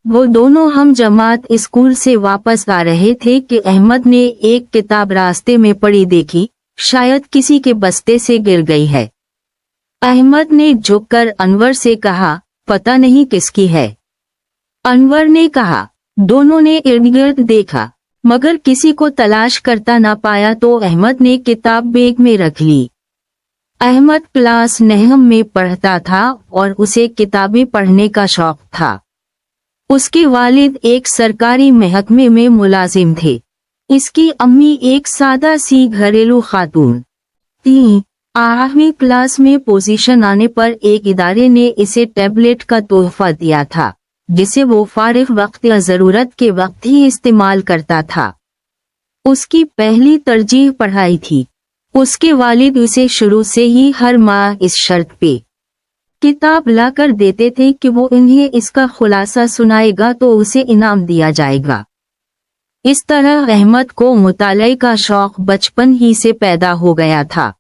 वो दोनों हम जमात स्कूल से वापस आ रहे थे कि अहमद ने एक किताब रास्ते में पड़ी देखी, शायद किसी के बस्ते से गिर गई है। अहमद ने झुककर अनवर से कहा, पता नहीं किसकी है। अनवर ने कहा। दोनों ने इर्द गिर्द देखा, मगर किसी को तलाश करता ना पाया तो अहमद ने किताब बैग में रख ली। अहमद क्लास 9 में पढ़ता था और उसे किताबें पढ़ने का शौक था। उसके वालिद एक सरकारी महकमे में मुलाजिम थे। इसकी अम्मी एक सादा सी घरेलू खातून थी। 8वीं क्लास में पोजीशन आने पर एक इदारे ने इसे टैबलेट का तोहफा दिया था, जिसे वो फारिग वक्त या जरूरत के वक्त ही इस्तेमाल करता था। उसकी पहली तरजीह पढ़ाई थी। उसके वालिद उसे शुरू से ही हर माह इस शर्त पे किताब लाकर देते थे कि वो इन्हें इसका खुलासा सुनाएगा तो उसे इनाम दिया जाएगा। इस तरह अहमद को मुताले का शौक बचपन ही से पैदा हो गया था।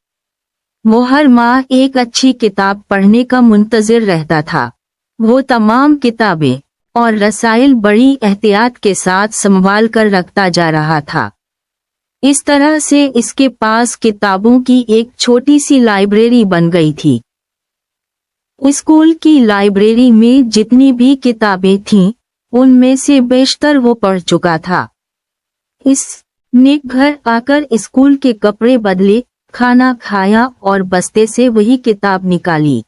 वो हर माह एक अच्छी किताब पढ़ने का मुंतजिर रहता था। वो तमाम किताबें और रसाइल बड़ी एहतियात के साथ संभाल कर रखता जा रहा था। इस तरह से इसके पास किताबों की एक छोटी सी लाइब्रेरी बन गई थी। स्कूल की लाइब्रेरी में जितनी भी किताबें थीं, उनमें से बेशतर वो पढ़ चुका था। इसने घर आकर स्कूल के कपड़े बदले, खाना खाया और बस्ते से वही किताब निकाली।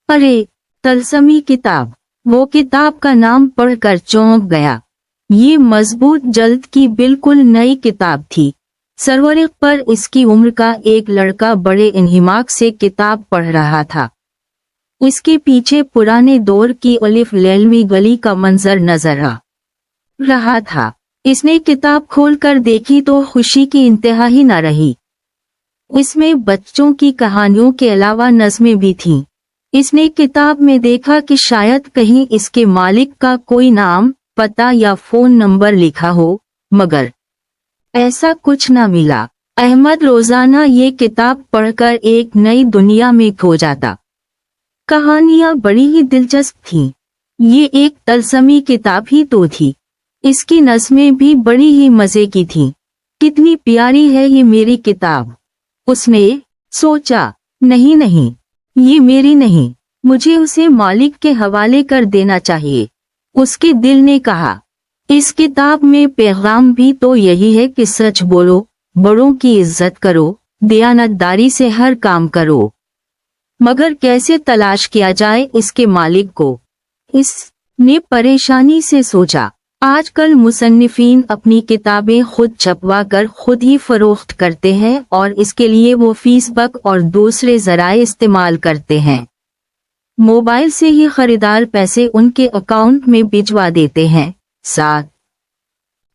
अरे, तलसमी किताब! वो किताब का नाम पढ़कर चौंक गया। ये मजबूत जल्द की बिल्कुल नई किताब थी। सरवरिक पर इसकी उम्र का एक लड़का बड़े इंहिमाक से किताब पढ़ रहा था। इसके पीछे पुराने दौर की अलिफ लैलमी गली का मंजर नजर आ रहा था। इसने किताब खोलकर देखी तो खुशी की इंतहा ही न रही। इसमें बच्चों की कहानियों के अलावा नज़में भी थीं। इसने किताब में देखा कि शायद कहीं इसके मालिक का कोई नाम, पता या फोन नंबर लिखा हो, मगर ऐसा कुछ न मिला। अहमद रोजाना ये किताब पढ़कर एक नई दुनिया में खो जाता। कहानियां बड़ी ही दिलचस्प थीं। ये एक तलसमी किताब ही तो थी। इसकी नज़में भी बड़ी ही मजे की थीं। कितनी प्यारी है ये मेरी किताब, उसने सोचा। नहीं नहीं, ये मेरी नहीं, मुझे उसे मालिक के हवाले कर देना चाहिए। उसके दिल ने कहा। इस किताब में पैगाम भी तो यही है कि सच बोलो, बड़ों की इज्जत करो, दयानतदारी से हर काम करो। मगर कैसे तलाश किया जाए इसके मालिक को? इसने परेशानी से सोचा। आजकल मुसन्निफीन अपनी किताबें खुद छपवा कर खुद ही फरोख्त करते हैं और इसके लिए वो फेसबुक और दूसरे जराए इस्तेमाल करते हैं। मोबाइल से ही खरीदार पैसे उनके अकाउंट में भिजवा देते हैं, साथ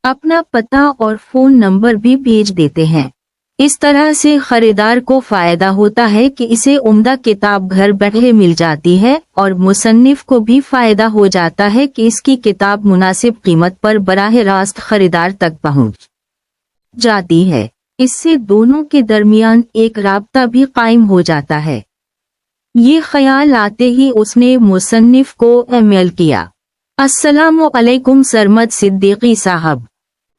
अपना पता और फोन नंबर भी भेज देते हैं। इस तरह से खरीदार को फायदा होता है कि इसे उम्दा किताब घर बैठे मिल जाती है और मुसन्निफ को भी फायदा हो जाता है कि इसकी किताब मुनासिब कीमत पर बराह रास्त खरीदार तक पहुंच जाती है। इससे दोनों के दरमियान एक राब्ता भी कायम हो जाता है। ये ख्याल आते ही उसने मुसन्निफ को ईमेल किया। अस्सलामु अलैकुम सरमद सिद्दीकी साहब,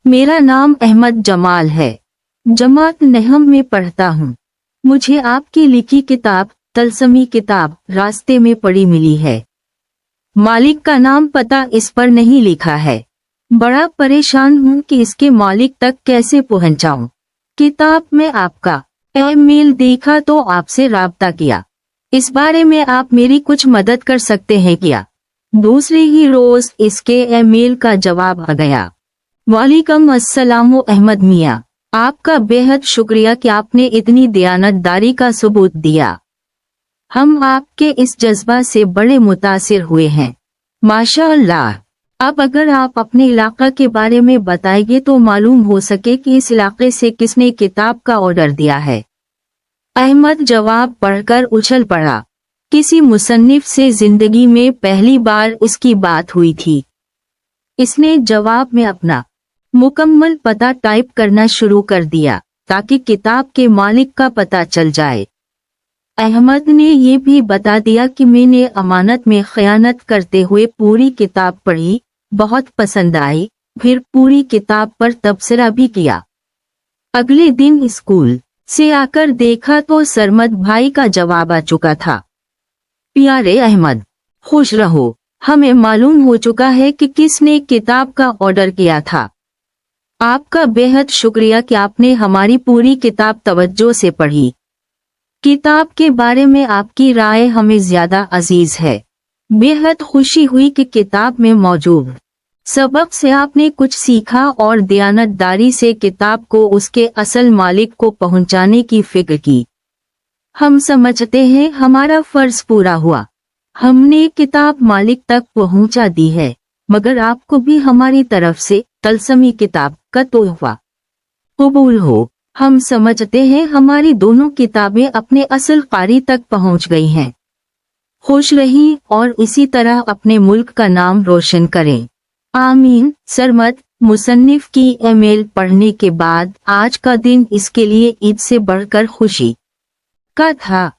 मेरा नाम अहमद जमाल है। जमात 9 में पढ़ता हूँ। मुझे आपकी लिखी किताब, तलसमी किताब, रास्ते में पड़ी मिली है। मालिक का नाम पता इस पर नहीं लिखा है। बड़ा परेशान हूँ कि इसके मालिक तक कैसे पहुँचाऊँ। किताब में आपका ईमेल देखा तो आपसे राब्ता किया। इस बारे में आप मेरी कुछ मदद कर सकते हैं क्या? दूसरे ही रोज इसके ईमेल का जवाब आ गया। वालेकुम अस्सलाम अहमद मियाँ, आपका बेहद शुक्रिया कि आपने इतनी दयानतदारी का सबूत दिया। हम आपके इस जज्बा से बड़े मुतासिर हुए हैं। माशाअल्लाह। अब अगर आप अपने इलाका के बारे में बताएंगे तो मालूम हो सके कि इस इलाके से किसने किताब का ऑर्डर दिया है। अहमद जवाब पढ़कर उछल पड़ा। किसी मुसन्निफ से जिंदगी में पहली बार इसकी बात हुई थी। इसने जवाब में अपना मुकम्मल पता टाइप करना शुरू कर दिया ताकि किताब के मालिक का पता चल जाए। अहमद ने ये भी बता दिया कि मैंने अमानत में खयानत करते हुए पूरी किताब पढ़ी बहुत पसंद आई, फिर पूरी किताब पर तबसरा भी किया। अगले दिन स्कूल से आकर देखा तो सरमद भाई का जवाब आ चुका था। प्यारे अहमद, खुश रहो, हमें मालूम हो चुका है कि किसने किताब का ऑर्डर किया था। आपका बेहद शुक्रिया कि आपने हमारी पूरी किताब तवज्जो से पढ़ी। किताब के बारे में आपकी राय हमें ज्यादा अजीज है। बेहद खुशी हुई कि किताब में मौजूद सबक से आपने कुछ सीखा और दयानतदारी से किताब को उसके असल मालिक को पहुंचाने की फिक्र की। हम समझते हैं हमारा फर्ज पूरा हुआ। हमने किताब मालिक तक पहुंचा दी है, मगर आपको भी हमारी तरफ से तलसमी किताब का तोहफा कबूल हो। हम समझते हैं हमारी दोनों किताबें अपने असल कारी तक पहुंच गई हैं। खुश रहीं और इसी तरह अपने मुल्क का नाम रोशन करें। आमीन। सरमद, मुसन्निफ की ईमेल पढ़ने के बाद आज का दिन इसके लिए ईद से बढ़कर खुशी का था।